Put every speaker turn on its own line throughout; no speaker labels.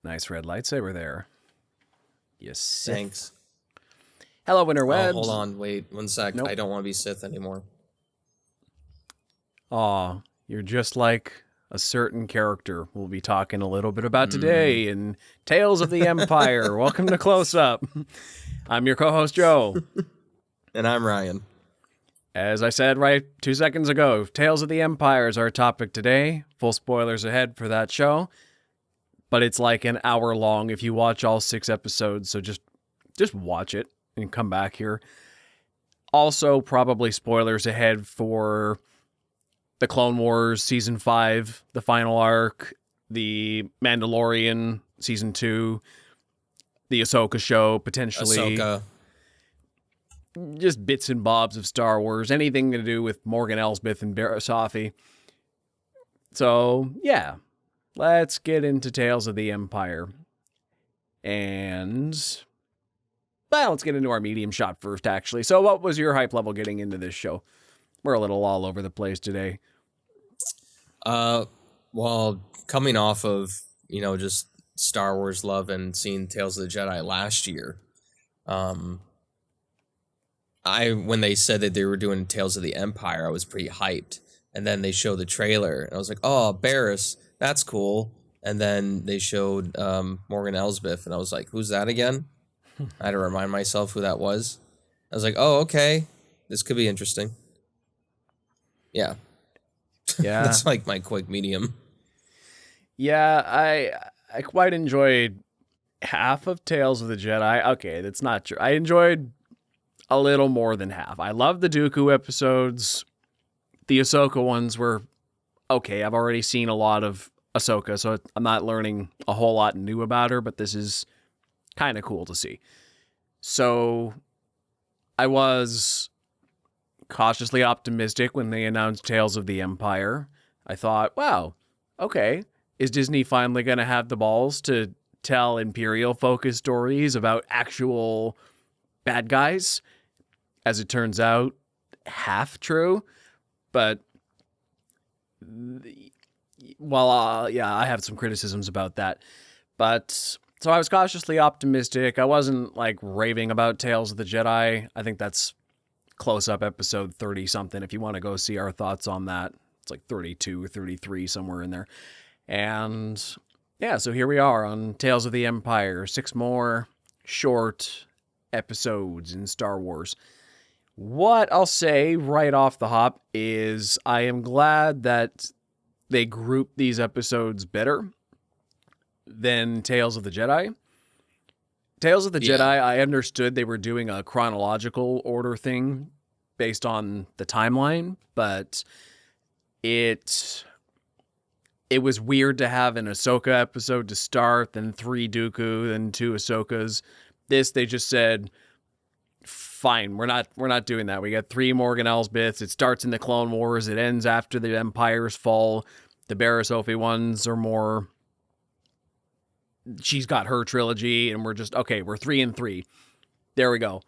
Nice red lightsaber there. Yes.
Thanks.
Hello, interwebs.
Oh, hold on. Wait 1 sec.
Nope.
I don't want to be Sith anymore.
Aw, you're just like a certain character we'll be talking a little bit about today in Tales of the Empire. Welcome to Close Up. I'm your co-host, Joe.
And I'm Ryan.
As I said right 2 seconds ago, Tales of the Empire is our topic today. Full spoilers ahead for that show. But it's like an hour long if you watch all 6 episodes, so just watch it and come back here. Also, probably spoilers ahead for the Clone Wars Season 5, the final arc, the Mandalorian Season 2, the Ahsoka show, potentially.
Ahsoka.
Just bits and bobs of Star Wars, anything to do with Morgan Elsbeth and Barriss Offee. So, yeah, let's get into Tales of the Empire. And, well, let's get into our medium shot first, actually. So what was your hype level getting into this show? We're a little all over the place today.
Well, coming off of, just Star Wars love and seeing Tales of the Jedi last year, when they said that they were doing Tales of the Empire, I was pretty hyped. And then they showed the trailer, and I was like, oh, Barriss, that's cool. And then they showed Morgan Elsbeth, and I was like, who's that again? I had to remind myself who that was. I was like, oh, okay, this could be interesting. Yeah. That's like my quick medium.
Yeah, I quite enjoyed half of Tales of the Jedi. Okay, that's not true. I enjoyed a little more than half. I love the Dooku episodes. The Ahsoka ones were okay. I've already seen a lot of Ahsoka, so I'm not learning a whole lot new about her, but this is kind of cool to see. So I was cautiously optimistic when they announced Tales of the Empire. I thought, wow, okay, is Disney finally going to have the balls to tell Imperial-focused stories about actual bad guys? As it turns out, half true. But, well, yeah, I have some criticisms about that. But, so I was cautiously optimistic. I wasn't, like, raving about Tales of the Jedi. I think that's Close Up episode 30-something, if you want to go see our thoughts on that. It's like 32 or 33, somewhere in there. And, yeah, so here we are on Tales of the Empire. 6 more short episodes in Star Wars. What I'll say right off the hop is I am glad that they grouped these episodes better than Tales of the Jedi. Tales of the Jedi, I understood they were doing a chronological order thing based on the timeline, but it was weird to have an Ahsoka episode to start, then 3 Dooku, then 2 Ahsokas. This, they just said, fine, we're not doing that. We got 3 Morgan Elsbeths. It starts in the Clone Wars. It ends after the Empire's fall. The Barriss Offee ones are more, she's got her trilogy, and we're just, okay, we're 3 and 3. There we go.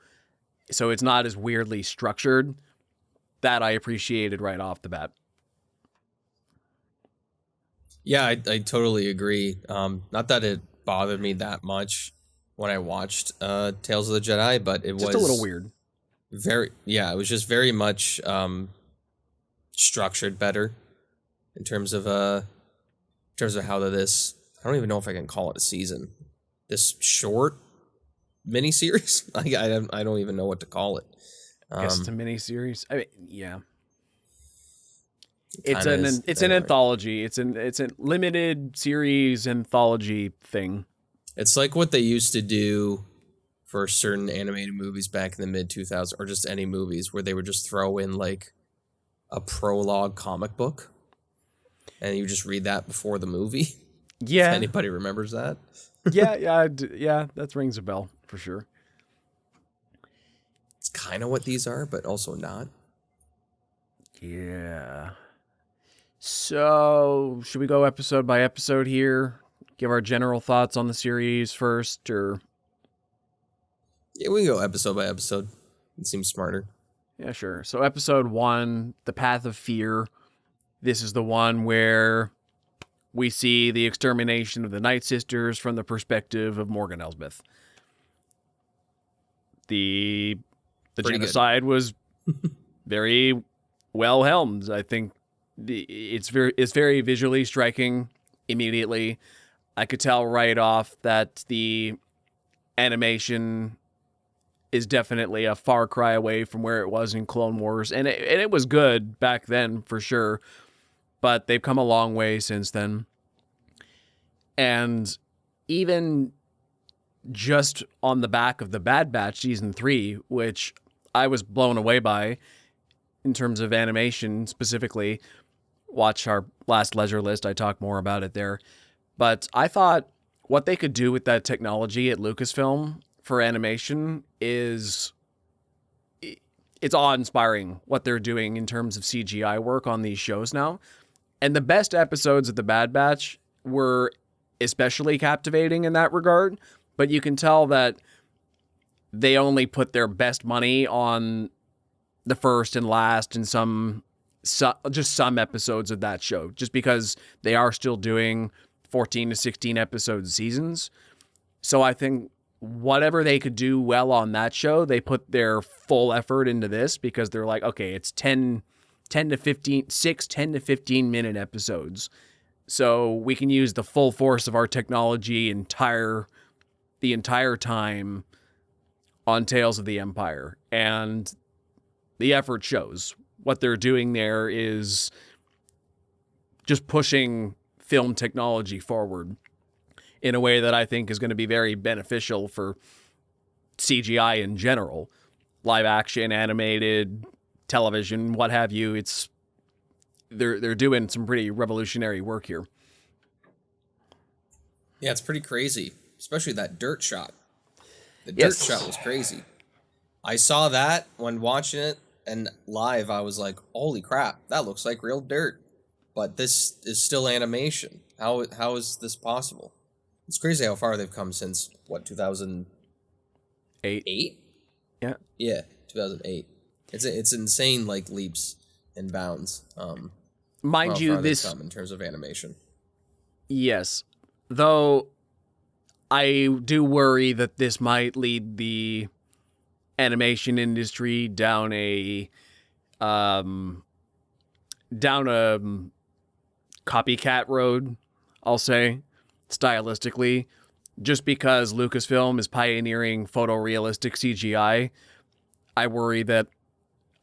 So it's not as weirdly structured. That I appreciated right off the bat.
Yeah, I totally agree. Not that it bothered me that much when I watched Tales of the Jedi, but it was
just a little weird.
It was just very much structured better in terms of how this, I don't even know if I can call it a season. This short miniseries, I don't even know what to call it.
I guess it's a miniseries. I mean, yeah.
It's
an anthology. It's a limited series anthology thing.
It's like what they used to do for certain animated movies back in the mid-2000s, or just any movies, where they would just throw in like a prologue comic book, and you just read that before the movie.
Yeah.
If anybody remembers that.
yeah, that rings a bell for sure.
It's kind of what these are, but also not.
Yeah. So, should we go episode by episode here? Give our general thoughts on the series first, or?
Yeah, we can go episode by episode. It seems smarter.
Yeah, sure. So episode 1, The Path of Fear. This is the one where we see the extermination of the Night Sisters from the perspective of Morgan Elsbeth. The
Pretty
genocide was very well helmed. I think it's very visually striking immediately. I could tell right off that the animation is definitely a far cry away from where it was in Clone Wars, and it was good back then for sure, but they've come a long way since then. And even just on the back of the Bad Batch Season 3, which I was blown away by in terms of animation specifically. Watch our last Leisure List. I talk more about it there. But I thought what they could do with that technology at Lucasfilm for animation is... it's awe-inspiring what they're doing in terms of CGI work on these shows now. And the best episodes of The Bad Batch were especially captivating in that regard. But you can tell that they only put their best money on the first and last and just some episodes of that show, just because they are still doing 14 to 16 episode seasons. So I think whatever they could do well on that show, they put their full effort into this, because they're like, okay, it's 10 to 15 minute episodes. So we can use the full force of our technology the entire time on Tales of the Empire. And the effort shows. What they're doing there is just pushing film technology forward in a way that I think is going to be very beneficial for CGI in general. Live action, animated, television, what have you. They're doing some pretty revolutionary work here.
Yeah, it's pretty crazy, especially that dirt shot. The dirt shot was crazy. I saw that when watching it, and live I was like, holy crap, that looks like real dirt. But this is still animation. How is this possible? It's crazy how far they've come since, 2008? 8?
Yeah.
Yeah, 2008. It's insane, like, leaps and bounds.
Mind you, this
come in terms of animation.
Yes. Though I do worry that this might lead the animation industry down a copycat road, I'll say, stylistically, just because Lucasfilm is pioneering photorealistic CGI. I worry that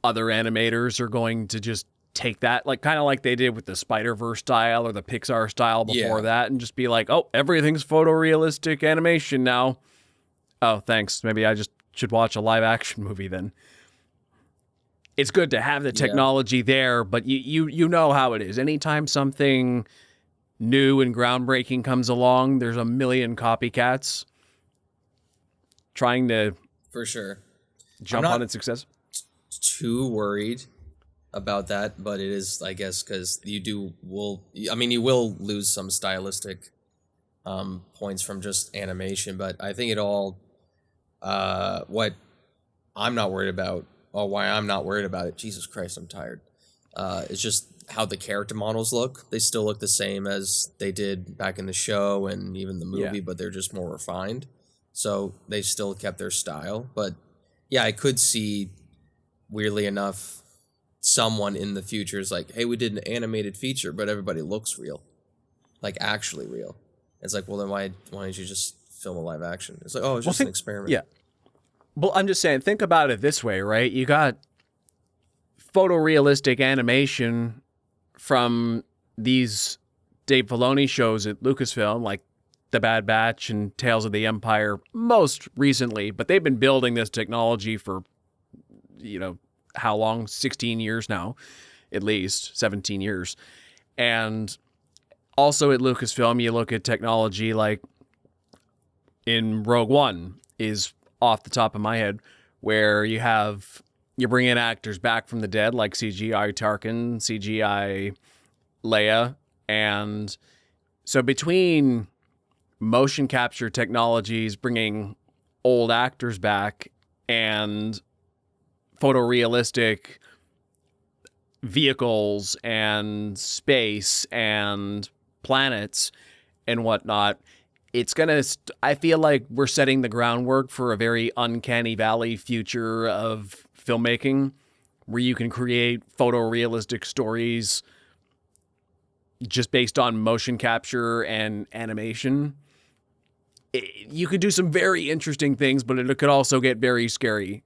other animators are going to just take that, like kind of like they did with the Spider-Verse style or the Pixar style before that, and just be like, oh, everything's photorealistic animation now. Oh, thanks. Maybe I just should watch a live action movie then. It's good to have the technology there, but you know how it is. Anytime something new and groundbreaking comes along, there's a million copycats trying to
for sure
jump on its success.
Too worried about that, but it is, I guess, because you will lose some stylistic points from just animation, but I think it all what I'm not worried about, or why I'm not worried about it, Jesus Christ, I'm tired, it's just how the character models look. They still look the same as they did back in the show and even the movie, but they're just more refined, so they still kept their style. But yeah, I could see, weirdly enough, someone in the future is like, hey, we did an animated feature, but everybody looks real, like actually real. It's like, well, then why didn't you just film a live action? It's like, oh, it's just an experiment.
Yeah. Well, I'm just saying, think about it this way, right? You got photorealistic animation from these Dave Filoni shows at Lucasfilm, like The Bad Batch and Tales of the Empire most recently, but they've been building this technology for, how long? 16 years now, at least 17 years. And also at Lucasfilm, you look at technology like in Rogue One is off the top of my head, where you bring in actors back from the dead, like CGI Tarkin, CGI Leia. And so between motion capture technologies, bringing old actors back, and photorealistic vehicles and space and planets and whatnot, it's gonna. I feel like we're setting the groundwork for a very uncanny valley future of filmmaking, where you can create photorealistic stories just based on motion capture and animation. You could do some very interesting things, but it could also get very scary.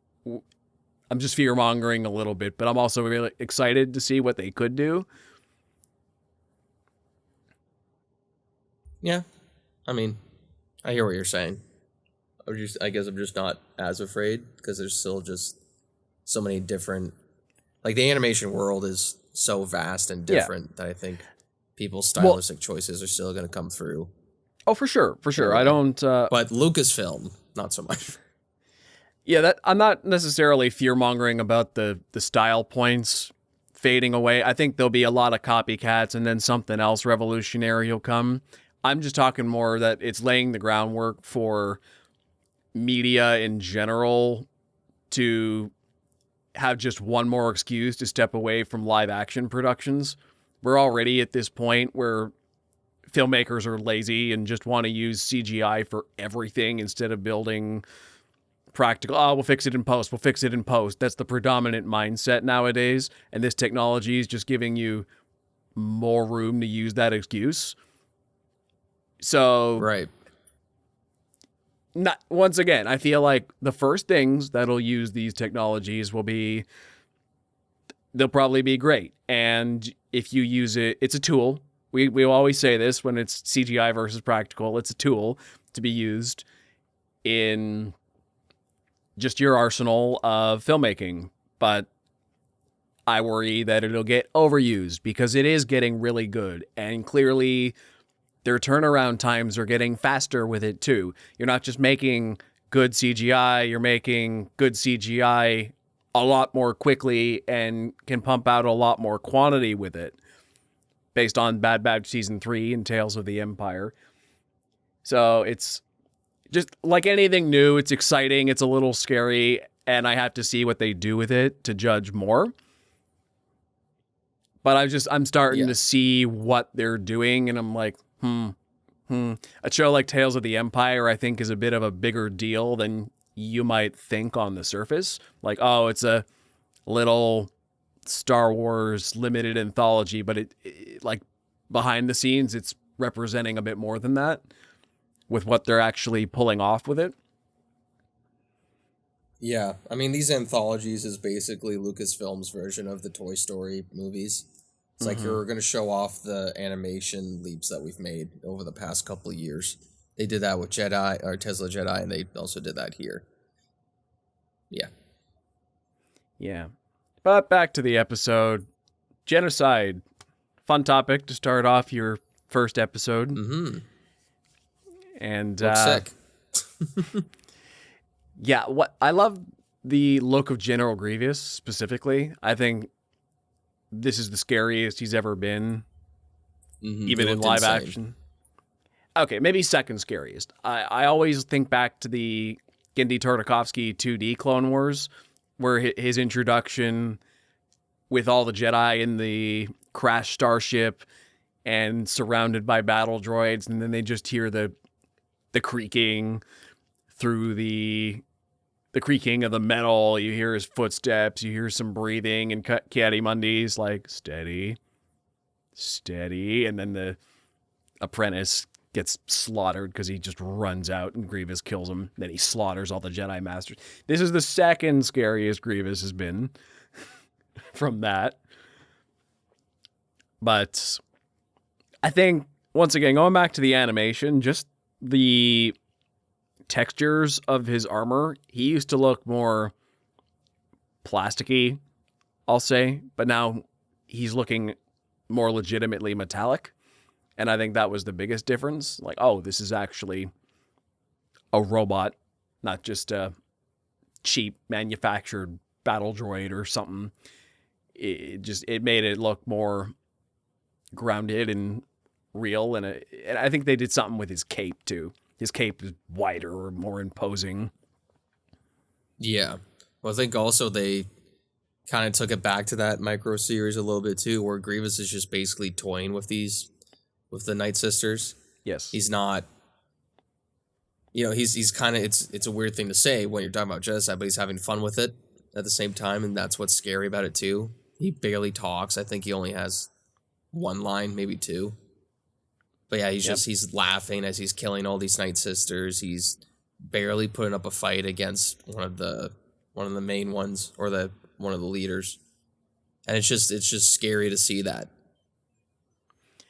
I'm just fear mongering a little bit, but I'm also really excited to see what they could do.
Yeah, I mean, I hear what you're saying. I guess I'm just not as afraid because there's still just so many different. Like the animation world is so vast and different that I think people's stylistic choices are still going to come through.
Oh, for sure, for sure. I don't.
But Lucasfilm, not so much.
Yeah, that I'm not necessarily fear mongering about the style points fading away. I think there'll be a lot of copycats, and then something else revolutionary will come. I'm just talking more that it's laying the groundwork for media in general to have just one more excuse to step away from live action productions. We're already at this point where filmmakers are lazy and just want to use CGI for everything instead of building practical. Oh, we'll fix it in post. We'll fix it in post. That's the predominant mindset nowadays. And this technology is just giving you more room to use that excuse. So,
right.
Not once again, I feel like the first things that'll use these technologies they'll probably be great. And if you use it, it's a tool. We always say this when it's CGI versus practical. It's a tool to be used in just your arsenal of filmmaking. But I worry that it'll get overused because it is getting really good. And clearly their turnaround times are getting faster with it too. You're not just making good CGI, you're making good CGI a lot more quickly and can pump out a lot more quantity with it based on Bad Batch Season 3 and Tales of the Empire. So it's just like anything new, it's exciting, it's a little scary, and I have to see what they do with it to judge more. But I'm starting to see what they're doing, and I'm like, A show like Tales of the Empire, I think, is a bit of a bigger deal than you might think on the surface. Like, oh, it's a little Star Wars limited anthology, but it like behind the scenes, it's representing a bit more than that with what they're actually pulling off with it.
Yeah, I mean, these anthologies is basically Lucasfilm's version of the Toy Story movies. It's like you're going to show off the animation leaps that we've made over the past couple of years. They did that with Jedi, or Tesla Jedi, and they also did that here. Yeah.
Yeah. But back to the episode. Genocide. Fun topic to start off your first episode.
Mm-hmm.
And
looks sick.
Yeah, what I love the look of General Grievous specifically. I think this is the scariest he's ever been, even in live action. Okay, maybe second scariest. I always think back to the Genndy Tartakovsky 2D Clone Wars, where his introduction with all the Jedi in the crashed starship and surrounded by battle droids, and then they just hear the creaking through the creaking of the metal. You hear his footsteps, you hear some breathing, and Ki-Adi-Mundi's like, steady, and then the apprentice gets slaughtered because he just runs out and Grievous kills him. Then he slaughters all the Jedi Masters. This is the second scariest Grievous has been from that. But I think, once again, going back to the animation, just the textures of his armor, he used to look more plasticky, I'll say, but now he's looking more legitimately metallic. And I think that was the biggest difference. Like, oh, this is actually a robot, not just a cheap manufactured battle droid or something. It made it look more grounded and real. And I think they did something with his cape too. His cape is wider or more imposing.
Yeah. Well, I think also they kind of took it back to that micro series a little bit too, where Grievous is just basically toying with these with the Night Sisters.
Yes.
He's not, he's kind of, it's a weird thing to say when you're talking about genocide, but he's having fun with it at the same time, and that's what's scary about it too. He barely talks. I think he only has one line, maybe two. But yeah, he's laughing as he's killing all these Night Sisters. He's barely putting up a fight against one of the main ones, or one of the leaders. And it's just scary to see that.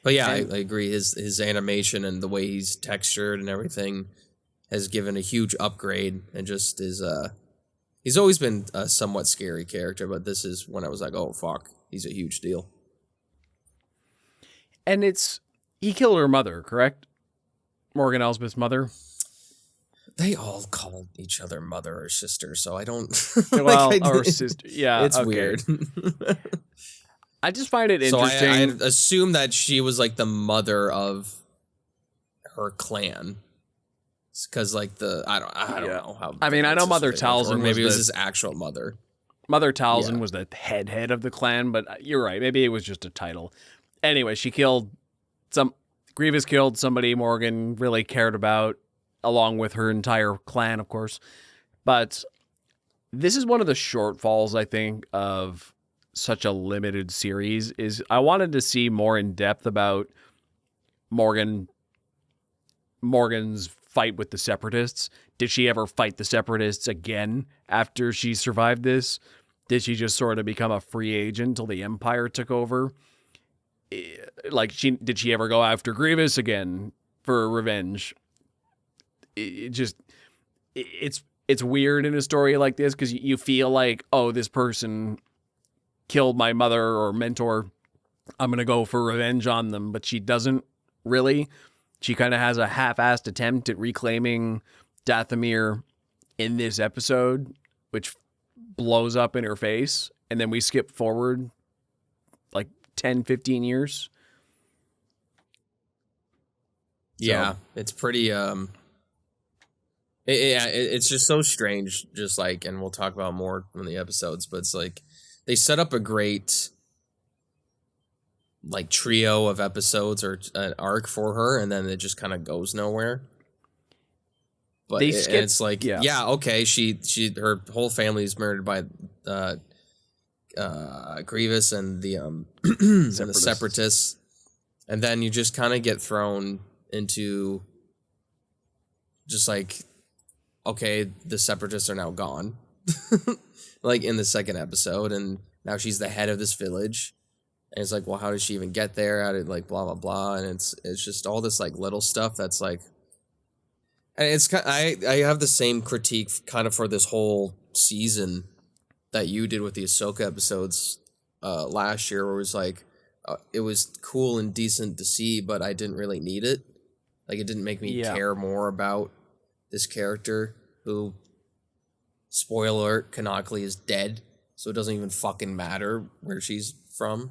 But yeah, I agree. His animation and the way he's textured and everything has given a huge upgrade, and just is he's always been a somewhat scary character, but this is when I was like, oh fuck, he's a huge deal.
And he killed her mother, correct? Morgan Elsbeth's mother.
They all call each other mother or sister, so I don't.
Well, or sister, yeah,
it's weird.
I just find it interesting.
So I assume that she was like the mother of her clan, because like I don't know how.
I mean, I know Mother Talzin,
or maybe it was his actual mother.
Mother Talzin was the head of the clan, but you're right. Maybe it was just a title. Anyway, Grievous killed somebody Morgan really cared about, along with her entire clan, of course. But this is one of the shortfalls, I think, of such a limited series. Is I wanted to see more in depth about Morgan's fight with the Separatists. Did she ever fight the Separatists again after she survived this? Did she just sort of become a free agent until the Empire took over? Like, did she ever go after Grievous again for revenge? It's weird in a story like this, because you feel like, oh, this person killed my mother or mentor, I'm gonna go for revenge on them, but she doesn't really. She kind of has a half-assed attempt at reclaiming Dathomir in this episode, which blows up in her face, and then we skip forward like 10, 15 years.
Yeah, it's pretty it's just so strange, just like, and we'll talk about more in the episodes, but it's like they set up a great like trio of episodes or an arc for her, and then it just kind of goes nowhere. But it's like, okay, her whole family is murdered by Grievous and the and the Separatists, and then you just kind of get thrown into just like, okay, the Separatists are now gone, like in the second episode, and now she's the head of this village, and it's like, well, how did she even get there? How did, like, blah blah blah, and it's just all this like little stuff that's like, and it's kind. I have the same critique kind of for this whole season that you did with the Ahsoka episodes last year, where it was like, it was cool and decent to see, but I didn't really need it. Like, it didn't make me care more about this character who, spoiler alert, canonically is dead, so it doesn't even fucking matter where she's from.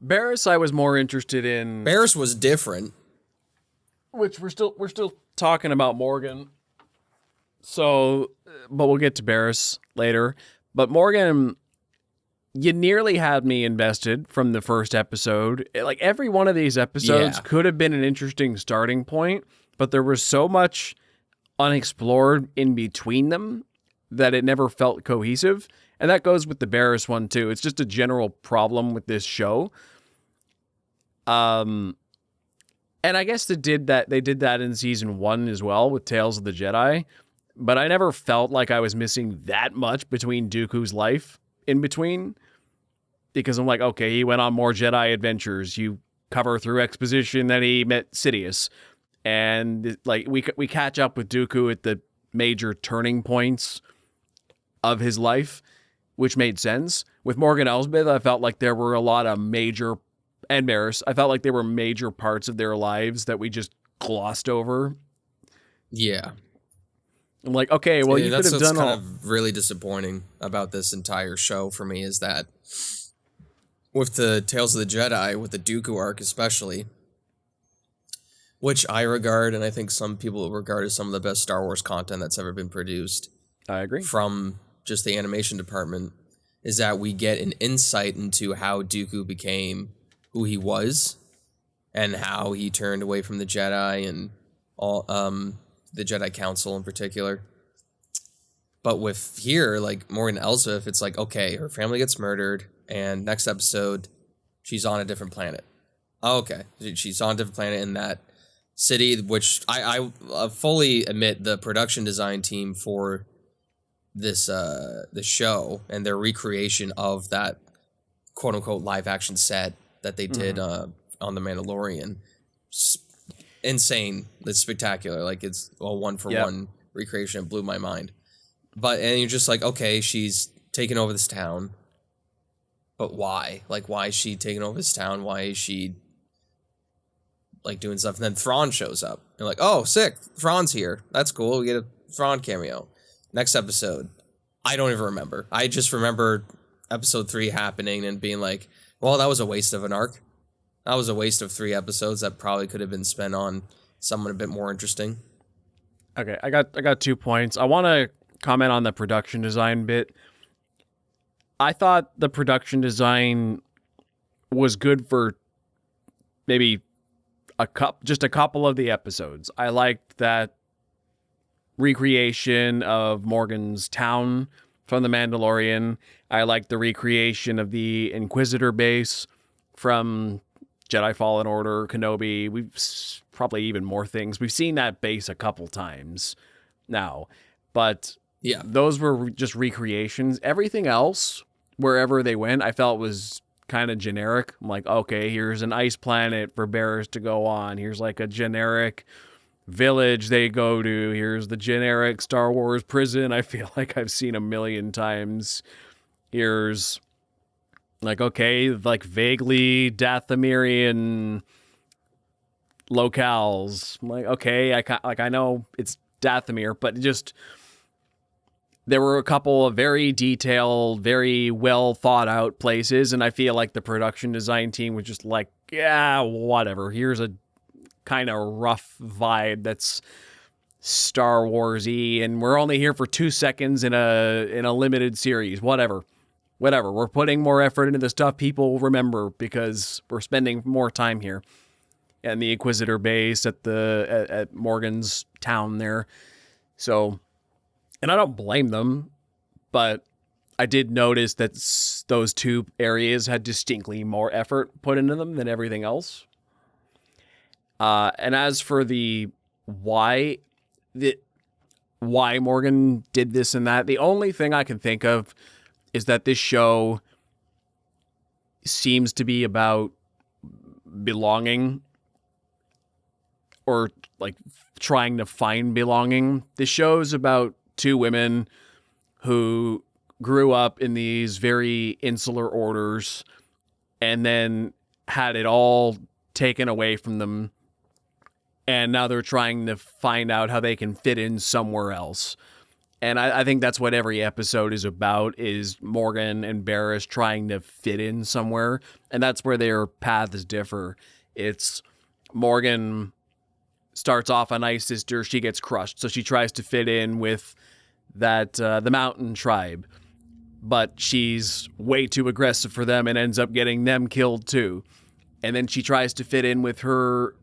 Barriss, I was more interested in.
Barriss was different.
Which we're still talking about Morgan. So, but we'll get to Barriss later. But Morgan, you nearly had me invested from the first episode. Like, every one of these episodes could have been an interesting starting point, but there was so much unexplored in between them that it never felt cohesive. And that goes with the Barriss one too. It's just a general problem with this show. And I guess they did that in season 1 as well with Tales of the Jedi, but I never felt like I was missing that much between Dooku's life in between, because I'm like, okay, he went on more Jedi adventures. You cover through exposition that he met Sidious, and like we catch up with Dooku at the major turning points of his life, which made sense. With Morgan Elsbeth, I felt like there were a lot of major, and Barriss, I felt like there were major parts of their lives that we just glossed over.
Yeah.
I'm like, okay, well, you could have done
all. That's kind of really disappointing about this entire show for me, is that with the Tales of the Jedi, with the Dooku arc especially, which I regard, and I think some people regard as some of the best Star Wars content that's ever been produced.
I agree.
From just the animation department, is that we get an insight into how Dooku became who he was, and how he turned away from the Jedi and all the Jedi Council in particular. But with here, like Morin Elsbeth, it's like, okay, her family gets murdered, and next episode, she's on a different planet. Oh, okay, she's on a different planet in that city, which I fully admit the production design team for this the show and their recreation of that quote unquote live action set that they did on The Mandalorian. Insane. It's spectacular. Like, it's a 1-for-1 recreation. It blew my mind. And you're just like, okay, she's taking over this town. But why? Like, why is she taking over this town? Why is she, like, doing stuff? And then Thrawn shows up. You're like, oh, sick. Thrawn's here. That's cool. We get a Thrawn cameo. Next episode. I don't even remember. I just remember episode 3 happening and being like, well, that was a waste of an arc. That was a waste of 3 episodes that probably could have been spent on someone a bit more interesting.
Okay, I got 2 points. I want to comment on the production design bit. I thought the production design was good for maybe just a couple of the episodes. I liked that recreation of Morgan's town from The Mandalorian. I liked the recreation of the Inquisitor base from Jedi Fallen Order, Kenobi. We've probably even more things. We've seen that base a couple times now, but
yeah,
those were just recreations. Everything else, wherever they went, I felt was kind of generic. I'm like, okay, here's an ice planet for bearers to go on. Here's like a generic village they go to. Here's the generic Star Wars prison I feel like I've seen a million times. Here's like, okay, like vaguely Dathomirian locales. I'm like, okay, I know it's Dathomir, but just there were a couple of very detailed, very well thought out places, and I feel like the production design team was just like, yeah, whatever. Here's a kind of rough vibe that's Star Wars-y, and we're only here for 2 seconds in a limited series. Whatever. We're putting more effort into the stuff people remember because we're spending more time here. And the Inquisitor base at Morgan's town there. So, and I don't blame them, but I did notice that those 2 areas had distinctly more effort put into them than everything else. And as for the why Morgan did this and that, the only thing I can think of is that this show seems to be about belonging or like trying to find belonging. This show's about 2 women who grew up in these very insular orders and then had it all taken away from them. And now they're trying to find out how they can fit in somewhere else. And I think that's what every episode is about, is Morgan and Barriss trying to fit in somewhere. And that's where their paths differ. It's Morgan starts off a nice sister. She gets crushed. So she tries to fit in with the mountain tribe. But she's way too aggressive for them and ends up getting them killed too. And then she tries to fit in with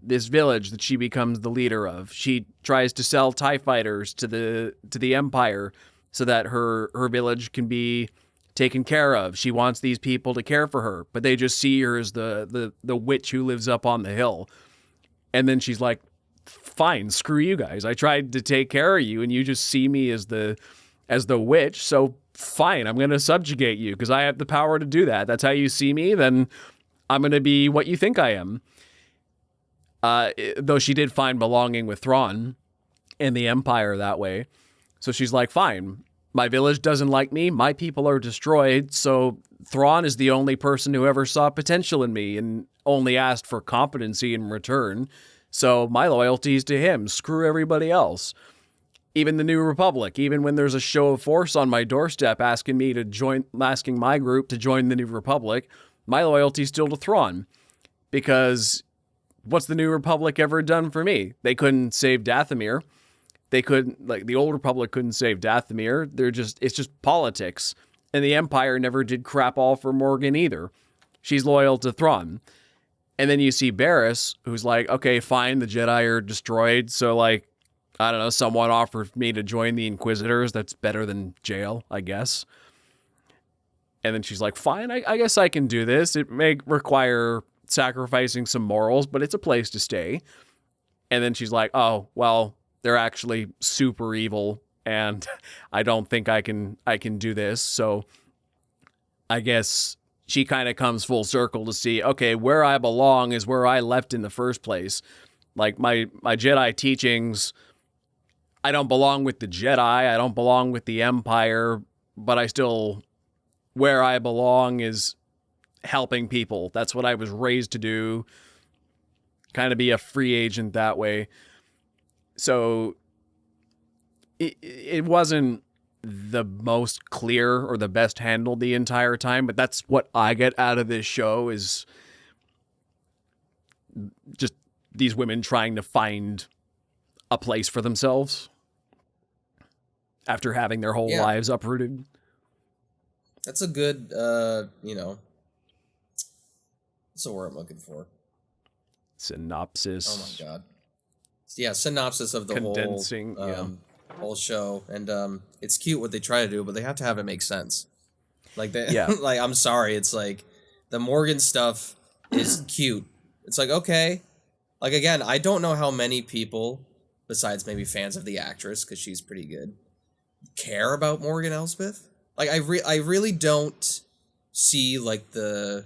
this village that she becomes the leader of. She tries to sell TIE fighters to the Empire so that her village can be taken care of. She wants these people to care for her, but they just see her as the witch who lives up on the hill. And then she's like, fine, screw you guys. I tried to take care of you and you just see me as the witch. So fine, I'm going to subjugate you because I have the power to do that. That's how you see me. Then I'm going to be what you think I am. Though she did find belonging with Thrawn in the Empire that way. So she's like, fine, my village doesn't like me. My people are destroyed. So Thrawn is the only person who ever saw potential in me and only asked for competency in return. So my loyalty is to him. Screw everybody else. Even the New Republic, even when there's a show of force on my doorstep asking my group to join the New Republic, my loyalty is still to Thrawn, because what's the New Republic ever done for me? They couldn't save Dathomir. They couldn't, like, the Old Republic couldn't save Dathomir. It's just politics. And the Empire never did crap all for Morgan either. She's loyal to Thrawn. And then you see Barriss, who's like, okay, fine, the Jedi are destroyed, so like, I don't know, someone offered me to join the Inquisitors. That's better than jail, I guess. And then she's like, fine, I guess I can do this. It may require sacrificing some morals, but it's a place to stay. And then she's like, oh, well, they're actually super evil, and I don't think I can do this. So I guess she kind of comes full circle to see, okay, where I belong is where I left in the first place. Like my Jedi teachings, I don't belong with the Jedi, I don't belong with the Empire, but I still, where I belong is helping people. That's what I was raised to do. Kind of be a free agent that way. So it wasn't the most clear or the best handled the entire time, but that's what I get out of this show, is just these women trying to find a place for themselves after having their whole lives uprooted.
That's a good, what's the word I'm looking for?
Synopsis.
Oh my god. Yeah, synopsis of the
Condensing,
whole show. And it's cute what they try to do, but they have to have it make sense. Like like, I'm sorry, it's like the Morgan stuff is cute. It's like, okay. Like, again, I don't know how many people, besides maybe fans of the actress, because she's pretty good, care about Morgan Elsbeth. Like, I really don't see, like, the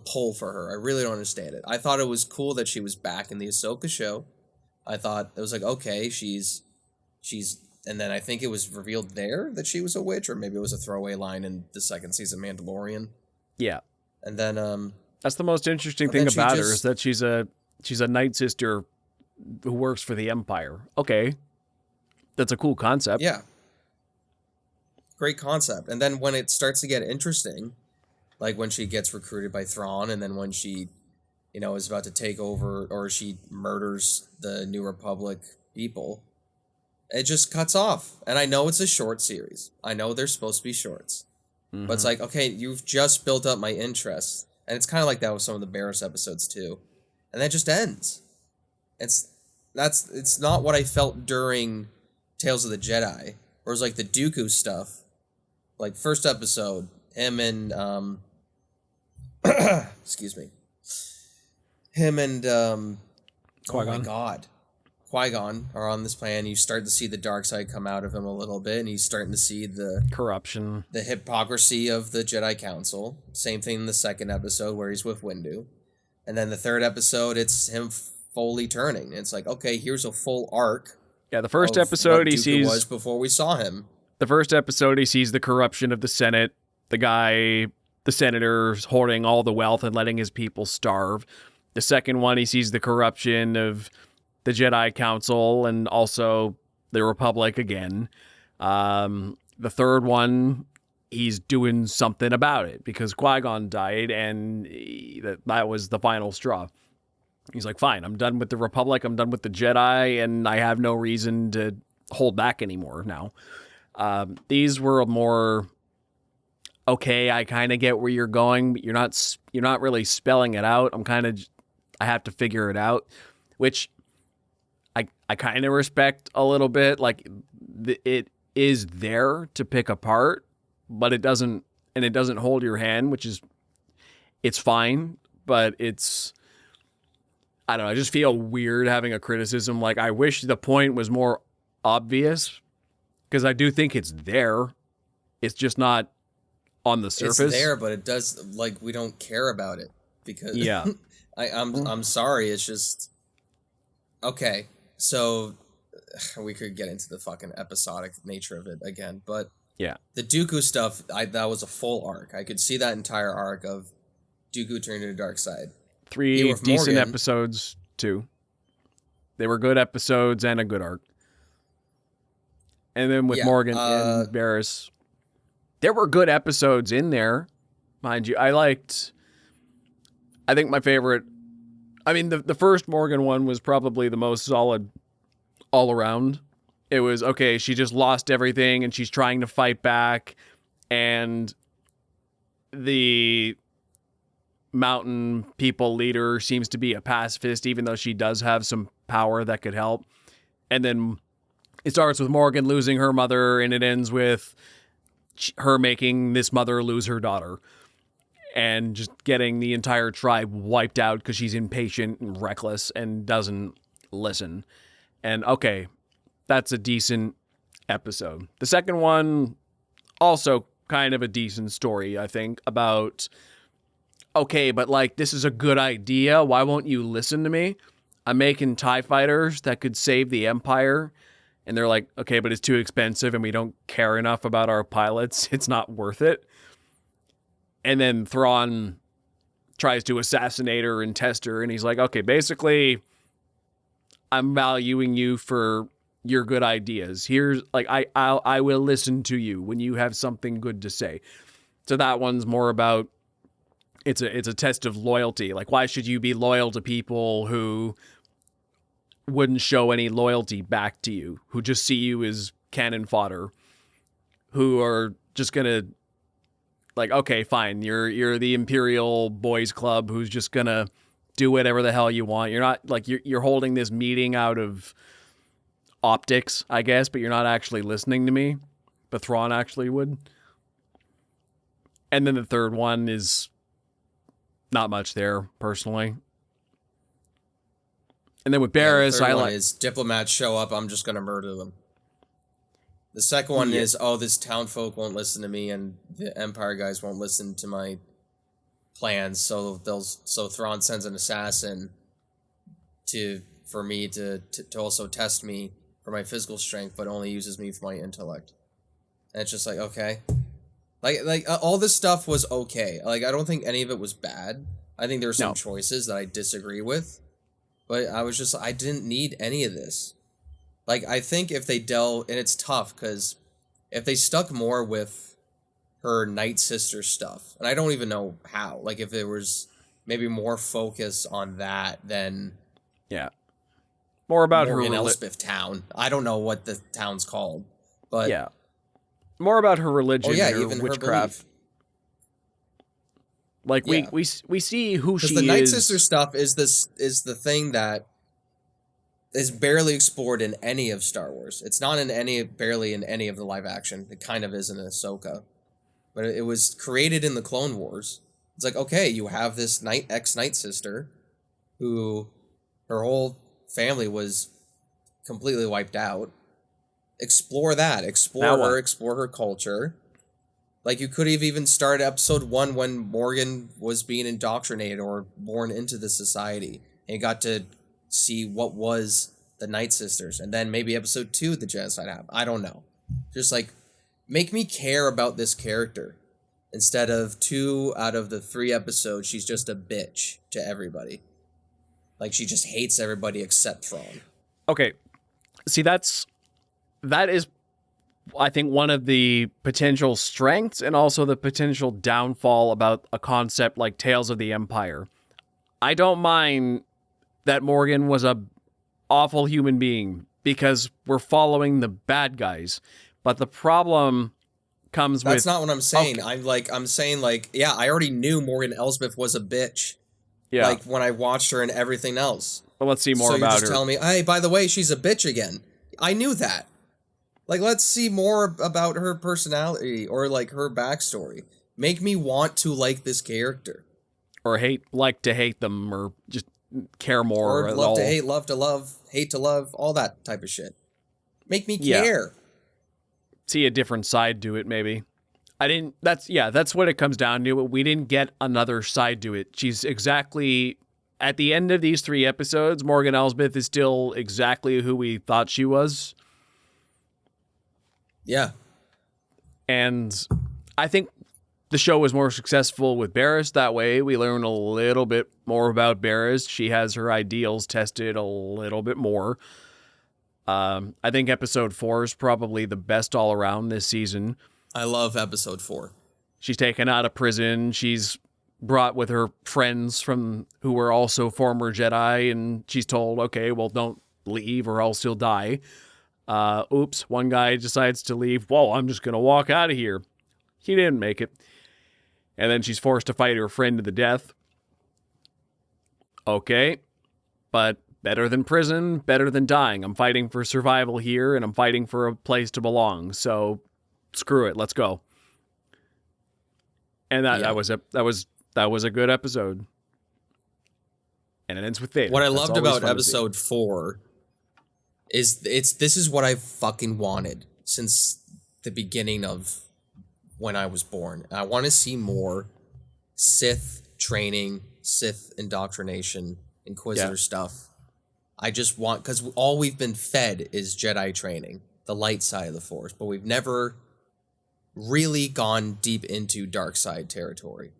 pull for her. I really don't understand it. I thought it was cool that she was back in the Ahsoka show. I thought it was like, okay, she's, and then I think it was revealed there that she was a witch, or maybe it was a throwaway line in the second season Mandalorian.
Yeah.
And then,
that's the most interesting thing about her, is that she's a Night Sister who works for the Empire. Okay. That's a cool concept.
Yeah. Great concept. And then when it starts to get interesting, like when she gets recruited by Thrawn, and then when she, is about to take over, or she murders the New Republic people, it just cuts off. And I know it's a short series. I know they're supposed to be shorts. Mm-hmm. But it's like, okay, you've just built up my interest. And it's kind of like that with some of the Barriss episodes too. And that just ends. It's not what I felt during Tales of the Jedi. Whereas like the Dooku stuff, like first episode, him and excuse me. Him and
Qui-Gon.
Oh my god. Qui-Gon are on this plan. You start to see the dark side come out of him a little bit, and he's starting to see the
corruption,
the hypocrisy of the Jedi Council. Same thing in the second episode where he's with Windu. And then the third episode, it's him fully turning. It's like, okay, here's a full arc.
Yeah, the first episode he sees
was before we saw him.
The first episode he sees the corruption of the Senate, the senators hoarding all the wealth and letting his people starve. The second one he sees the corruption of the Jedi Council and also the Republic again. The third one, he's doing something about it because Qui-Gon died, and that was the final straw. He's like, fine, I'm done with the Republic, I'm done with the Jedi, and I have no reason to hold back anymore now. These were more, okay, I kind of get where you're going, but you're not really spelling it out. I have to figure it out, which I kind of respect a little bit. Like, it is there to pick apart, but it doesn't hold your hand, which is, it's fine, but it's, I don't know, I just feel weird having a criticism. Like, I wish the point was more obvious, because I do think it's there. It's just not on the surface.
It's there, but it does, like, we don't care about it because I'm sorry. It's just, okay. So we could get into the fucking episodic nature of it again, but
yeah,
the Dooku stuff, that was a full arc. I could see that entire arc of Dooku turning to the dark side.
3 decent episodes too. They were good episodes and a good arc. And then with Morgan and Barriss, there were good episodes in there, mind you. I think my favorite, I mean, the first Morgan one was probably the most solid all around. It was, okay, she just lost everything and she's trying to fight back. And the mountain people leader seems to be a pacifist, even though she does have some power that could help. And then it starts with Morgan losing her mother, and it ends with her making this mother lose her daughter. And just getting the entire tribe wiped out because she's impatient and reckless and doesn't listen. And okay, that's a decent episode. The second one, also kind of a decent story, I think, about, okay, but like, this is a good idea. Why won't you listen to me? I'm making TIE fighters that could save the Empire. And they're like, okay, but it's too expensive and we don't care enough about our pilots. It's not worth it. And then Thrawn tries to assassinate her and test her. And he's like, okay, basically, I'm valuing you for your good ideas. Here's like, I will listen to you when you have something good to say. So that one's more about, it's a test of loyalty. Like, why should you be loyal to people who wouldn't show any loyalty back to you, who just see you as cannon fodder, who are just gonna, like, okay, fine, you're the Imperial Boys Club who's just gonna do whatever the hell you want. You're not, like, you're holding this meeting out of optics, I guess, but you're not actually listening to me. But Thrawn actually would. And then the third one is not much there, personally. And then with Barriss,
the third one is diplomats show up, I'm just gonna murder them. The second one is, oh, this town folk won't listen to me, and the Empire guys won't listen to my plans, so Thrawn sends an assassin for me to also test me for my physical strength, but only uses me for my intellect. And it's just like, okay. Like all this stuff was okay. Like, I don't think any of it was bad. I think there were some choices that I disagree with. But I didn't need any of this. Like, I think if they and it's tough, because if they stuck more with her Night Sister stuff, and I don't even know how, like, if there was maybe more focus on that than...
Yeah. More about
Morgan
her...
Elsbeth town. I don't know what the town's called, but...
Yeah. More about her religion and her
even
witchcraft. Like, we see who she is. Because
the Night Sister stuff is the thing that is barely explored in any of Star Wars. It's not barely in any of the live action. It kind of is in Ahsoka. But it was created in the Clone Wars. It's like, okay, you have this ex-Night Sister who her whole family was completely wiped out. Explore that. Explore her culture. Like, you could have even started episode 1 when Morgan was being indoctrinated or born into the society. And you got to see what was the Night Sisters. And then maybe episode 2, the genocide happened. I don't know. Just, like, make me care about this character. Instead of 2 out of the 3 episodes, she's just a bitch to everybody. Like, she just hates everybody except Thrawn.
Okay. See, that is, I think, one of the potential strengths and also the potential downfall about a concept like Tales of the Empire. I don't mind that Morgan was a awful human being because we're following the bad guys. But the problem comes with...
That's not what I'm saying. Okay. I'm saying, yeah, I already knew Morgan Elsbeth was a bitch. Yeah. Like, when I watched her and everything else.
Well, let's see more about her.
So you're just telling me, hey, by the way, she's a bitch again. I knew that. Like, let's see more about her personality or, like, her backstory. Make me want to like this character.
Or like to hate them, or just care more.
Or love to hate, love to love, hate to love, all that type of shit. Make me care.
See a different side to it, maybe. That's what it comes down to. We didn't get another side to it. She's exactly, at the end of these 3 episodes, Morgan Elsbeth is still exactly who we thought she was.
Yeah.
And I think the show was more successful with Barriss that way. We learn a little bit more about Barriss. She has her ideals tested a little bit more. I think episode 4 is probably the best all around this season.
I love episode 4.
She's taken out of prison. She's brought with her friends who were also former Jedi, and she's told, okay, well, don't leave or else you'll die. Oops, one guy decides to leave. Whoa, I'm just going to walk out of here. He didn't make it. And then she's forced to fight her friend to the death. Okay, but better than prison, better than dying. I'm fighting for survival here, and I'm fighting for a place to belong. So screw it, let's go. And that was a good episode. And it ends with Vader.
What I
That's
loved
always
about
fun to see.
episode 4 is this is what I fucking wanted since the beginning of when I was born. I want to see more Sith training, Sith indoctrination, Inquisitor stuff. I just want, because all we've been fed is Jedi training, the light side of the Force, but we've never really gone deep into dark side territory.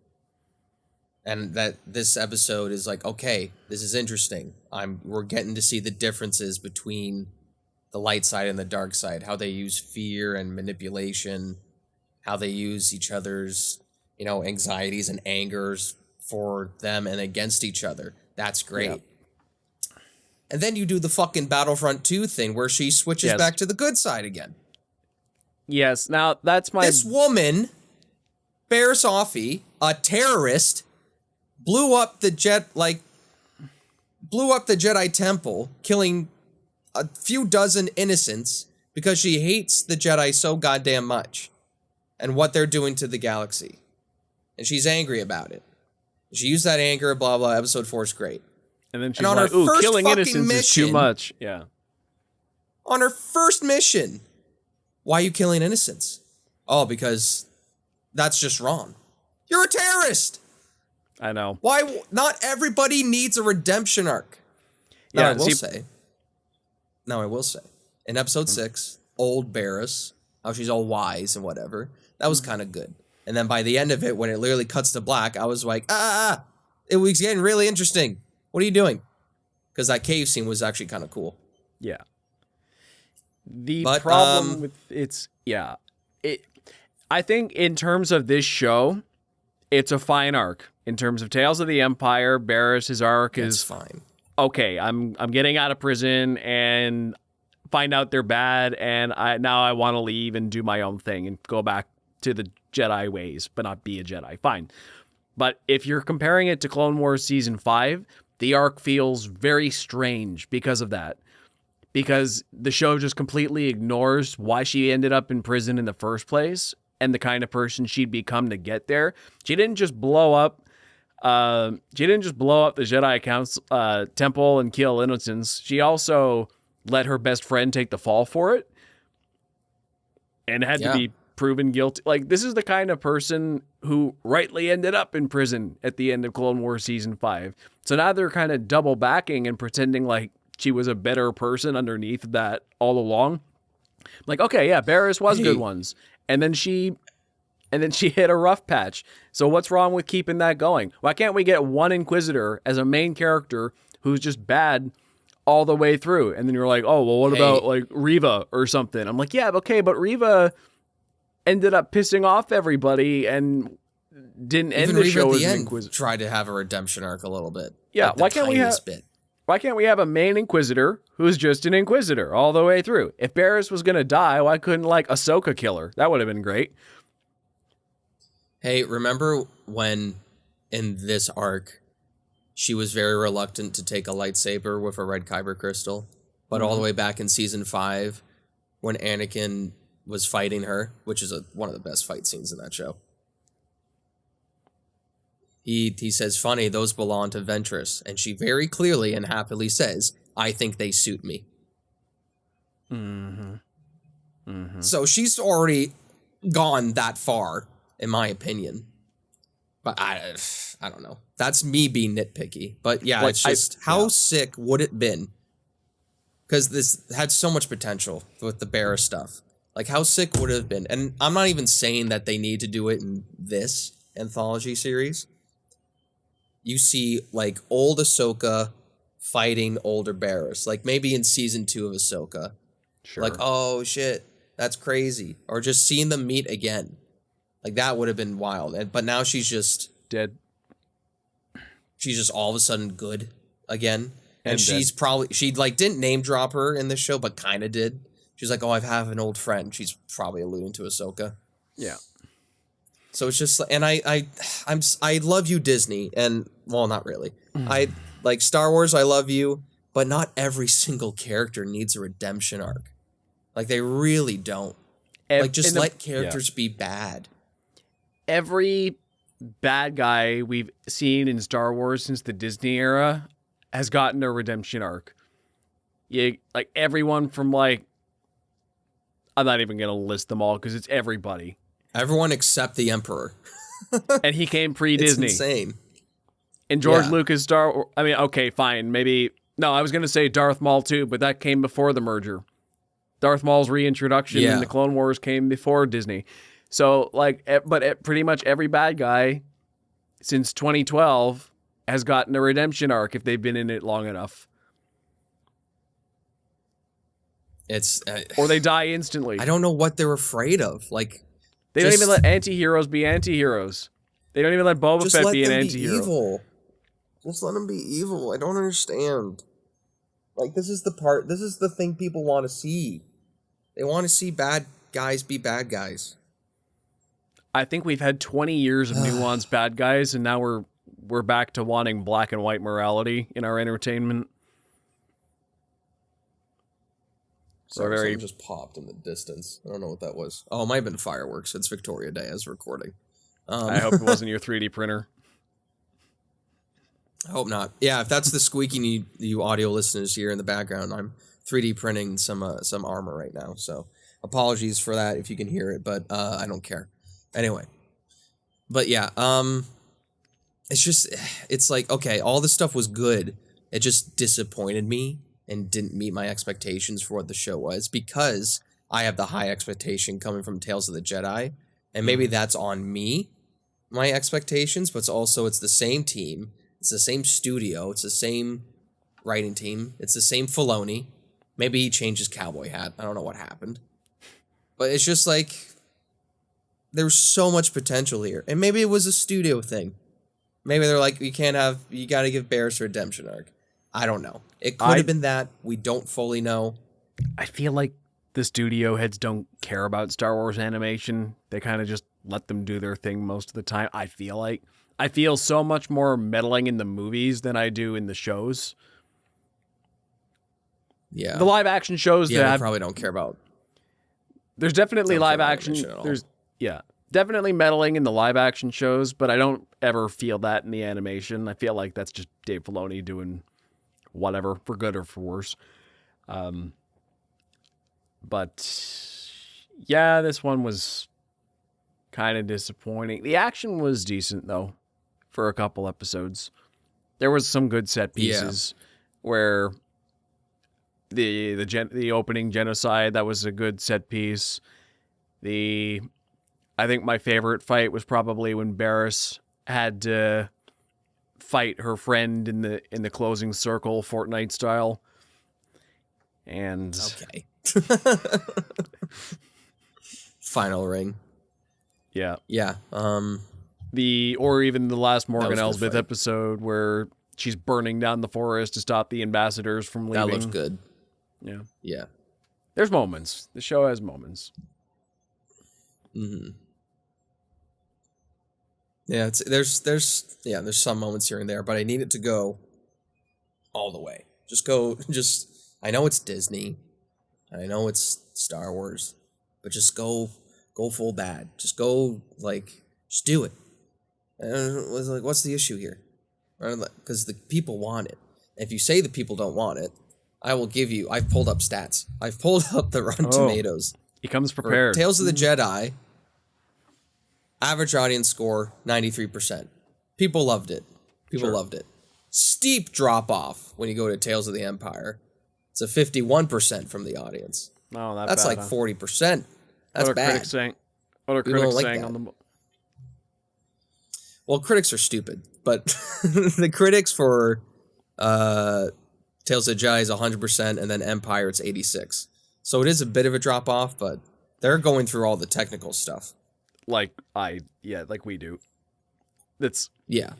And that this episode is like, okay, this is interesting. We're getting to see the differences between the light side and the dark side, how they use fear and manipulation, how they use each other's, anxieties and angers for them and against each other. That's great. Yep. And then you do the fucking Battlefront 2 thing where she switches back to the good side again.
Yes, now that's
This woman, Barriss Offee, a terrorist, blew up the Jedi temple, killing a few dozen innocents because she hates the Jedi so goddamn much and what they're doing to the galaxy. And she's angry about it. She used that anger, blah, blah, episode 4 is great.
And then she's like, ooh, killing innocents is too much. Yeah.
On her first mission, why are you killing innocents? Oh, because that's just wrong. You're a terrorist.
I know.
Why? Not everybody needs a redemption arc. Now, I will say, in episode 6, old Barriss, how she's all wise and whatever, that was kind of good. And then by the end of it, when it literally cuts to black, I was like, it was getting really interesting. What are you doing? Because that cave scene was actually kind of cool.
Yeah. The problem with I think in terms of this show, it's a fine arc. In terms of Tales of the Empire, Barriss' arc is
fine.
Okay, I'm getting out of prison and find out they're bad, and I want to leave and do my own thing and go back to the Jedi ways, but not be a Jedi. Fine. But if you're comparing it to Clone Wars Season 5, the arc feels very strange because of that. Because the show just completely ignores why she ended up in prison in the first place and the kind of person she'd become to get there. She didn't just blow up the Jedi temple and kill innocents. She also let her best friend take the fall for it and had to be proven guilty. Like, this is the kind of person who rightly ended up in prison at the end of Clone Wars Season 5. So now they're kind of double backing and pretending like she was a better person underneath that all along. Like, okay, yeah, Barriss was good ones. And then she hit a rough patch. So what's wrong with keeping that going? Why can't we get one Inquisitor as a main character who's just bad all the way through? And then you're like, oh, well, what about like Reva or something? I'm like, yeah, okay, but Reva ended up pissing off everybody and didn't end the show as an Inquisitor.
Tried to have a redemption arc a little bit.
Yeah, why can't we have a main Inquisitor who's just an Inquisitor all the way through? If Barriss was going to die, why couldn't like Ahsoka kill her? That would have been great.
Hey, remember when in this arc she was very reluctant to take a lightsaber with a red kyber crystal? But all the way back in season 5 when Anakin was fighting her, which is one of the best fight scenes in that show. He says, funny, those belong to Ventress. And she very clearly and happily says, I think they suit me.
Mm-hmm. Mm-hmm.
So she's already gone that far, in my opinion. But I don't know. That's me being nitpicky. But yeah, it's just, how sick would it been? Because this had so much potential with the Barriss stuff. Like, how sick would it have been? And I'm not even saying that they need to do it in this anthology series. You see, like, old Ahsoka fighting older Barriss. Like, maybe in season 2 of Ahsoka.
Sure.
Like, oh, shit, that's crazy. Or just seeing them meet again. Like, that would have been wild. But now she's just...
dead.
She's just all of a sudden good again. And she's
dead.
probably... She, like, didn't name drop her in this show, but kind of did. She's like, oh, I have an old friend. She's probably alluding to Ahsoka.
Yeah.
So it's just, and I love you, Disney, and well, not really. Like, Star Wars, I love you, but not every single character needs a redemption arc. Like, they really don't. Like, just let characters be bad.
Every bad guy we've seen in Star Wars since the Disney era has gotten a redemption arc. Yeah, like everyone from like, I'm not even gonna list them all because it's everybody.
Everyone except the Emperor.
And he came pre-Disney.
It's insane.
And George Lucas okay, fine, maybe. No, I was gonna say Darth Maul too, but that came before the merger. Darth Maul's reintroduction in the Clone Wars came before Disney. So, like, but pretty much every bad guy since 2012 has gotten a redemption arc if they've been in it long enough.
It's
or they die instantly.
I don't know what they're afraid of. Like,
they don't even let anti-heroes be anti-heroes. They don't even let Boba Fett be an anti-hero.
Evil. Just let them be evil. I don't understand. Like, this is the thing people want to see. They want to see bad guys be bad guys.
I think we've had 20 years of nuanced bad guys, and now we're back to wanting black and white morality in our entertainment.
Sorry, something just popped in the distance. I don't know what that was. Oh, it might have been fireworks. It's Victoria Day as recording.
I hope it wasn't your 3D printer.
I hope not. Yeah, if that's the squeaking you audio listeners hear in the background, I'm 3D printing some armor right now. So apologies for that if you can hear it, but I don't care. Anyway, but yeah, it's like, okay, all this stuff was good. It just disappointed me and didn't meet my expectations for what the show was because I have the high expectation coming from Tales of the Jedi. And maybe that's on me, my expectations, but it's the same team. It's the same studio. It's the same writing team. It's the same Filoni. Maybe he changed his cowboy hat. I don't know what happened. But it's just like, there's so much potential here. And maybe it was a studio thing. Maybe they're like, you got to give Barris a redemption arc. I don't know. It could have been that. We don't fully know.
I feel like the studio heads don't care about Star Wars animation. They kind of just let them do their thing most of the time. I feel so much more meddling in the movies than I do in the shows.
Yeah.
The live action shows
they probably don't care about.
There's definitely live action. There's definitely meddling in the live action shows, but I don't ever feel that in the animation. I feel like that's just Dave Filoni doing whatever, for good or for worse. But yeah, this one was kind of disappointing. The action was decent though for a couple episodes. There was some good set pieces where the opening genocide, that was a good set piece. I think my favorite fight was probably when Barris had to fight her friend in the closing circle, Fortnite style. And
okay. Final ring.
Yeah.
Yeah.
Or even the last Morgan Elsbeth episode where she's burning down the forest to stop the ambassadors from leaving.
That looks good.
Yeah.
Yeah.
There's moments. The show has moments.
Mm-hmm. Yeah, there's some moments here and there, but I need it to go all the way. I know it's Disney. I know it's Star Wars, but just go full bad. Just go, just do it. And it was like, what's the issue here? Because the people want it. And if you say the people don't want it, I've pulled up stats. I've pulled up the Rotten Tomatoes.
He comes prepared.
For Tales of the Jedi, average audience score, 93%. People loved it. Loved it. Steep drop off when you go to Tales of the Empire. It's a 51% from the audience.
Oh,
that's bad, like 40%. That's bad.
Critics saying? What are critics saying on the?
Well, critics are stupid, but the critics for Tales of the Jedi is 100%, and then Empire it's 86. So it is a bit of a drop off, but they're going through all the technical stuff.
Like we do. That's
yeah.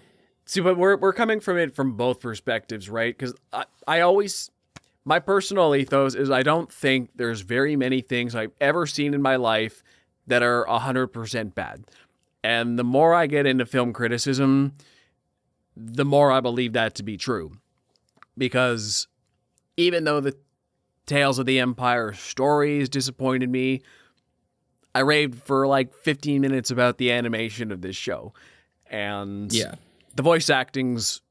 See, but we're coming from it from both perspectives, right? Because I always, my personal ethos is I don't think there's very many things I've ever seen in my life that are 100% bad. And the more I get into film criticism, the more I believe that to be true. because even though the Tales of the Empire stories disappointed me, I raved for like 15 minutes about the animation of this show. And
Yeah.
the voice acting's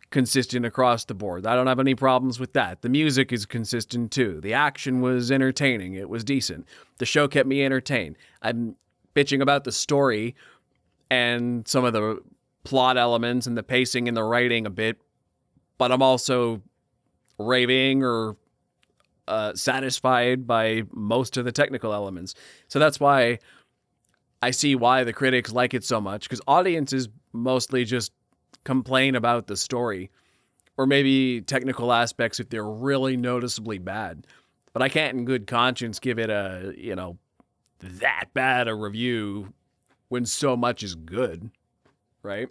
consistent across the board. I don't have any problems with that. The music is consistent too. The action was entertaining. It was decent. The show kept me entertained. I'm bitching about the story and some of the plot elements and the pacing and the writing a bit, but I'm also raving or satisfied by most of the technical elements. So that's why I see why the critics like it so much, because audiences mostly just complain about the story or maybe technical aspects if they're really noticeably bad. But I can't in good conscience give it a, that bad a review when so much is good, right?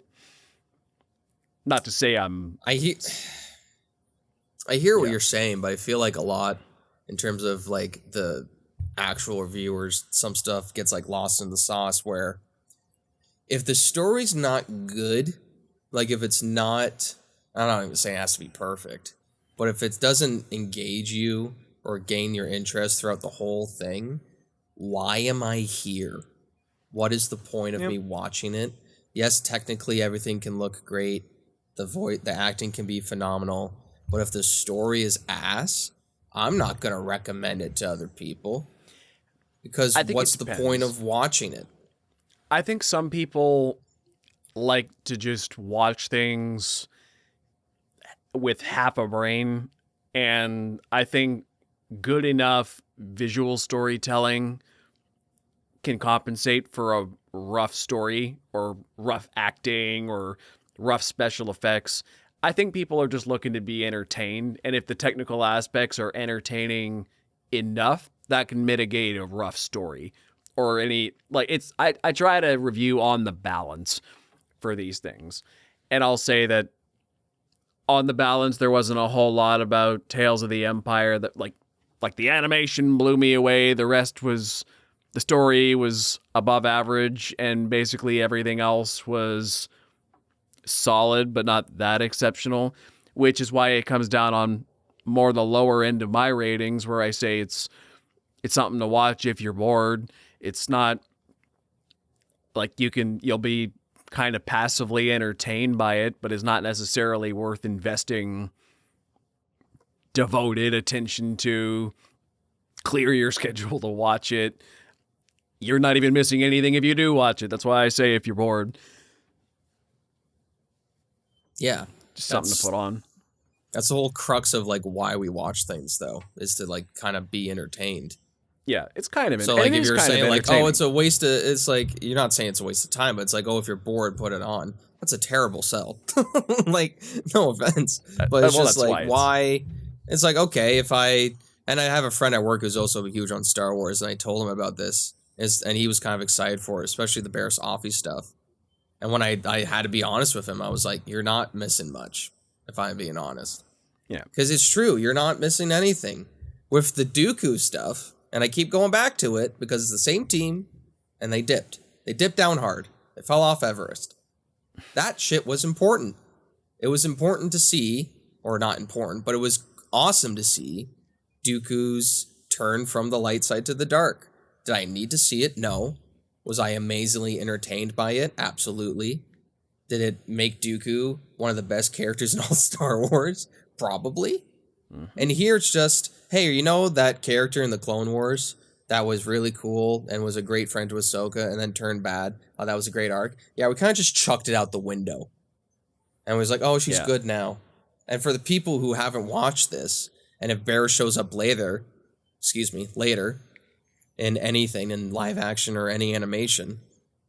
Not to say I'm...
I hear what you're saying, but I feel like a lot in terms of like the actual reviewers, some stuff gets like lost in the sauce where if the story's not good, like if it's not, I'm not even saying it has to be perfect, but if it doesn't engage you or gain your interest throughout the whole thing, why am I here? What is the point of me watching it? Yes, technically everything can look great. The acting can be phenomenal. But if the story is ass, I'm not going to recommend it to other people. Because what's the point of watching it?
I think some people like to just watch things with half a brain. And I think good enough visual storytelling can compensate for a rough story or rough acting or rough special effects. I think people are just looking to be entertained, and if the technical aspects are entertaining enough, that can mitigate a rough story or any I try to review on the balance for these things. And I'll say that on the balance there wasn't a whole lot about Tales of the Empire that like the animation blew me away. The story was above average, and basically everything else was solid but not that exceptional, which is why it comes down on more the lower end of my ratings, where I say it's something to watch if you're bored. It's not like you'll be kind of passively entertained by it, but it's not necessarily worth investing devoted attention to. Clear your schedule to watch it. You're not even missing anything if you do watch it. That's why I say if you're bored.
Yeah.
Just something to put on.
That's the whole crux of like why we watch things, though, is to like kind of be entertained.
Yeah, it's kind of
so like if you're saying like, oh, it's a waste of, it's like you're not saying it's a waste of time, but it's like, oh, if you're bored, put it on. That's a terrible sell. Like, no offense, but it's just like why? It's like, okay, and I have a friend at work who's also huge on Star Wars, and I told him about this, and he was kind of excited for it, especially the Barris Offee stuff. And when I had to be honest with him, I was like, you're not missing much, if I'm being honest.
Yeah.
Because it's true, you're not missing anything. With the Dooku stuff, and I keep going back to it because it's the same team, and they dipped. They dipped down hard. They fell off Everest. That shit was important. It was important to see, or not important, but it was awesome to see Dooku's turn from the light side to the dark. Did I need to see it? No. Was I amazingly entertained by it? Absolutely. Did it make Dooku one of the best characters in all Star Wars? Probably. Mm-hmm. And here it's just, hey, that character in the Clone Wars that was really cool and was a great friend to Ahsoka and then turned bad? Oh, that was a great arc. Yeah, we kind of just chucked it out the window. And was like, oh, she's good now. And for the people who haven't watched this, and if Barris shows up later, in anything, in live action or any animation,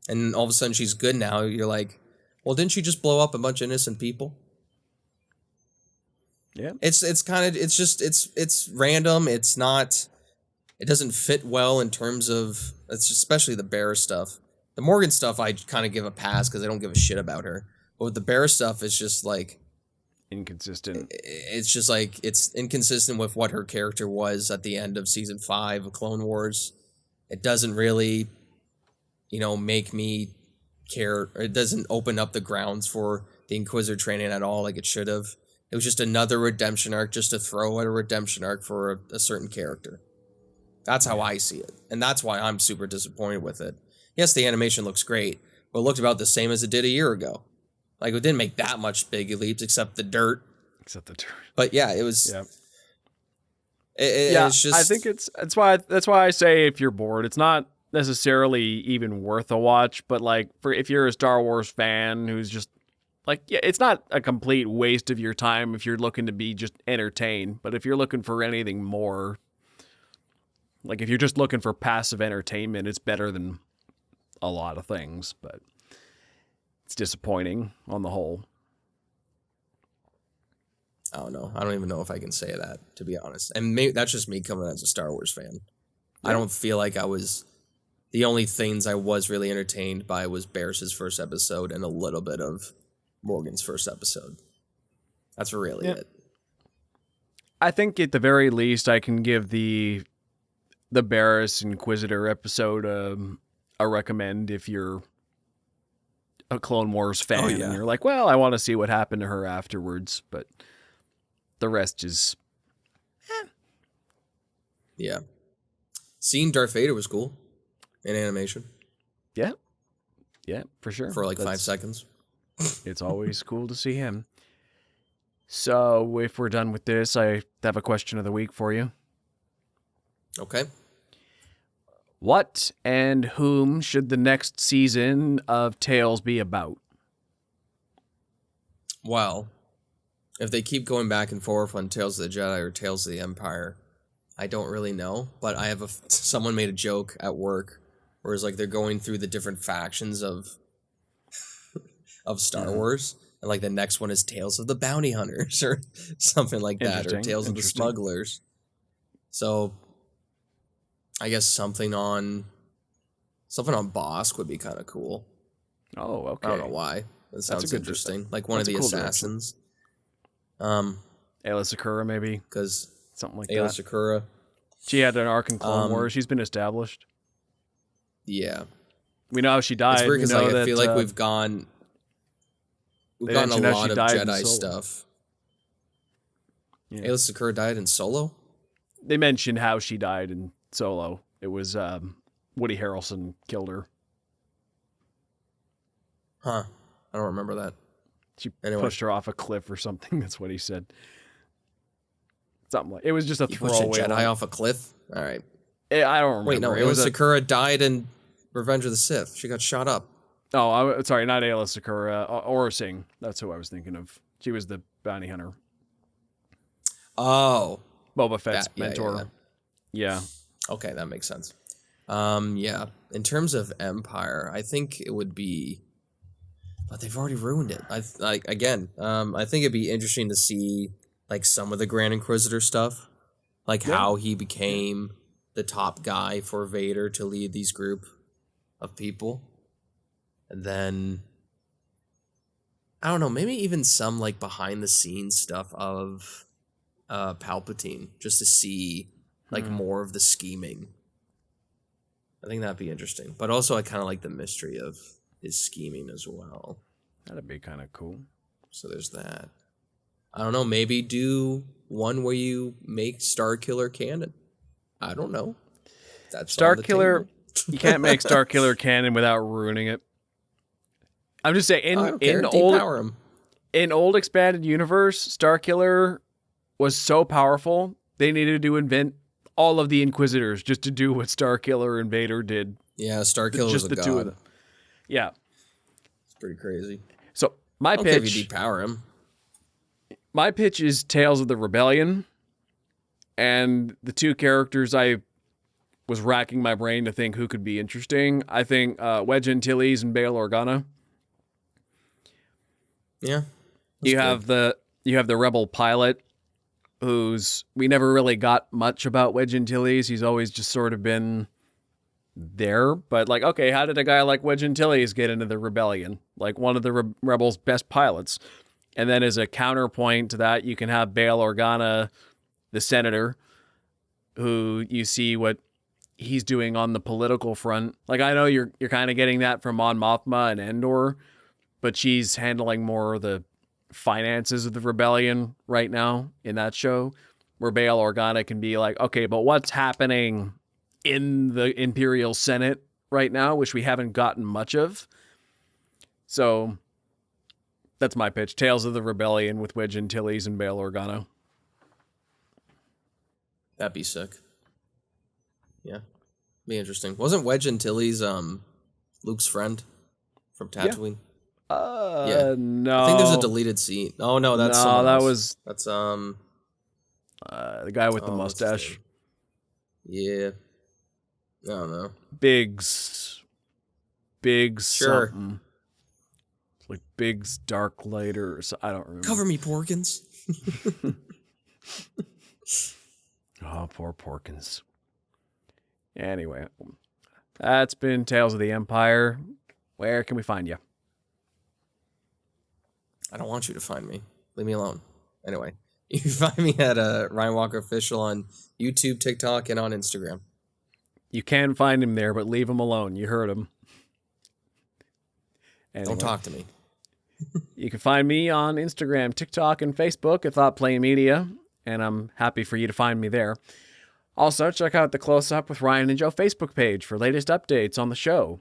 and all of a sudden she's good now, you're like, well, didn't she just blow up a bunch of innocent people?
Yeah.
It's random. It doesn't fit well in terms of, it's especially the Barris stuff. The Morgan stuff I kind of give a pass because I don't give a shit about her. But with the Barris stuff, it's just like
inconsistent.
It's just like it's inconsistent with what her character was at the end of season 5 of Clone Wars. It doesn't really, make me care. Or it doesn't open up the grounds for the Inquisitor training at all, like it should have. It was just another redemption arc, just to throw at a redemption arc for a certain character. That's how I see it. And that's why I'm super disappointed with it. Yes, the animation looks great, but it looked about the same as it did a year ago. Like, it didn't make that much big leaps except the dirt. But yeah, it was...
Yeah.
It's just...
I think that's why I say if you're bored, it's not necessarily even worth a watch, but like if you're a Star Wars fan who's just like, yeah, it's not a complete waste of your time if you're looking to be just entertained, but if you're looking for anything more, like if you're just looking for passive entertainment, it's better than a lot of things, but it's disappointing on the whole.
I don't know. I don't even know if I can say that, to be honest. And maybe that's just me coming as a Star Wars fan. Yeah. I don't feel like I was... The only things I was really entertained by was Barris's first episode and a little bit of Morgan's first episode. That's really it.
I think at the very least I can give the Barris Inquisitor episode a recommend if you're a Clone Wars fan and you're like, well, I want to see what happened to her afterwards, but the rest is...
Yeah. Seeing Darth Vader was cool. In animation.
Yeah, for sure.
For like 5 seconds.
It's always cool to see him. So if we're done with this, I have a question of the week for you.
Okay.
What and whom should the next season of Tales be about?
Well, if they keep going back and forth on Tales of the Jedi or Tales of the Empire, I don't really know. But I have someone made a joke at work. Whereas, like, they're going through the different factions of Star Wars, and like the next one is Tales of the Bounty Hunters or something like that, or Tales of the Smugglers. So, I guess something on Bosk would be kind of cool.
Oh, okay.
I don't know why. That sounds interesting. Like one of the assassins.
Ayla Secura, maybe,
because
something like
Ayla
that.
Secura.
She had an arc in Clone Wars. She's been established.
Yeah,
we know how she died.
It's weird because I feel like we've gotten a lot of Jedi stuff. Yeah. Ayla Secura died in Solo?
They mentioned how she died in Solo. It was Woody Harrelson killed her.
Huh. I don't remember that.
She pushed her off a cliff or something. That's what he said. Something like it was just a throwaway.
Pushed a Jedi off a cliff? All right.
I don't remember.
Wait, no, Ayla Secura died in Revenge of the Sith. She got shot up.
Oh, sorry, not Ayla Secura. Aura Singh. That's who I was thinking of. She was the bounty hunter.
Oh.
Boba Fett's mentor. Yeah.
Okay, that makes sense. Yeah. In terms of Empire, I think it would be... But they've already ruined it. I think it'd be interesting to see like some of the Grand Inquisitor stuff. Like how he became... the top guy for Vader to lead these group of people. And then, I don't know, maybe even some like behind the scenes stuff of Palpatine, just to see like more of the scheming. I think that'd be interesting. But also I kind of like the mystery of his scheming as well.
That'd be kind of cool.
So there's that. I don't know, maybe do one where you make Starkiller canon. I don't know. That's
Starkiller. You can't make Starkiller canon without ruining it. I'm just saying, in old expanded universe, Starkiller was so powerful they needed to invent all of the Inquisitors just to do what Starkiller and Vader did.
Yeah, Starkiller was a god. Two of them.
Yeah,
it's pretty crazy.
So my pitch.
If you depower him.
My pitch is Tales of the Rebellion. And the two characters I was racking my brain to think who could be interesting. I think Wedge Antilles and Bail Organa.
Yeah.
You have the rebel pilot who's we never really got much about Wedge Antilles. He's always just sort of been there, but like, okay, how did a guy like Wedge Antilles get into the rebellion? Like one of the rebels' best pilots. And then as a counterpoint to that, you can have Bail Organa, the senator, who you see what he's doing on the political front. Like, I know you're kind of getting that from Mon Mothma and Endor, but she's handling more of the finances of the rebellion right now in that show, where Bail Organa can be like, okay, but what's happening in the Imperial Senate right now, which we haven't gotten much of. So that's my pitch. Tales of the Rebellion with Wedge Antilles and Bail Organa.
That'd be sick. Yeah. Be interesting. Wasn't Wedge Antilles Luke's friend from Tatooine? Yeah.
No.
I think there's a deleted scene. Oh no, that's
no,
someone
that
else.
was
That's
the guy with the
what's his
mustache.
name? Yeah. I don't know.
Biggs
Sure.
something. It's like Biggs Dark Light or I don't remember.
Cover me, Porkins.
Oh, poor Porkins. Anyway, that's been Tales of the Empire. Where can we find you?
I don't want you to find me. Leave me alone. Anyway, you can find me at Ryan Walker Official on YouTube, TikTok, and on Instagram.
You can find him there, but leave him alone. You heard him. Anyway,
Don't talk to me.
You can find me on Instagram, TikTok, and Facebook at Thought Play Media, and I'm happy for you to find me there. Also, check out the Close-Up with Ryan and Joe Facebook page for latest updates on the show.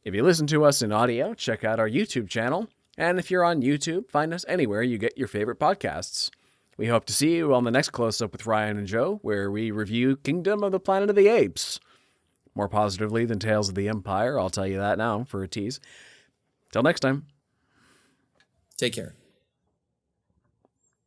If you listen to us in audio, check out our YouTube channel. And if you're on YouTube, find us anywhere you get your favorite podcasts. We hope to see you on the next Close-Up with Ryan and Joe, where we review Kingdom of the Planet of the Apes. More positively than Tales of the Empire, I'll tell you that now for a tease. Till next time.
Take care.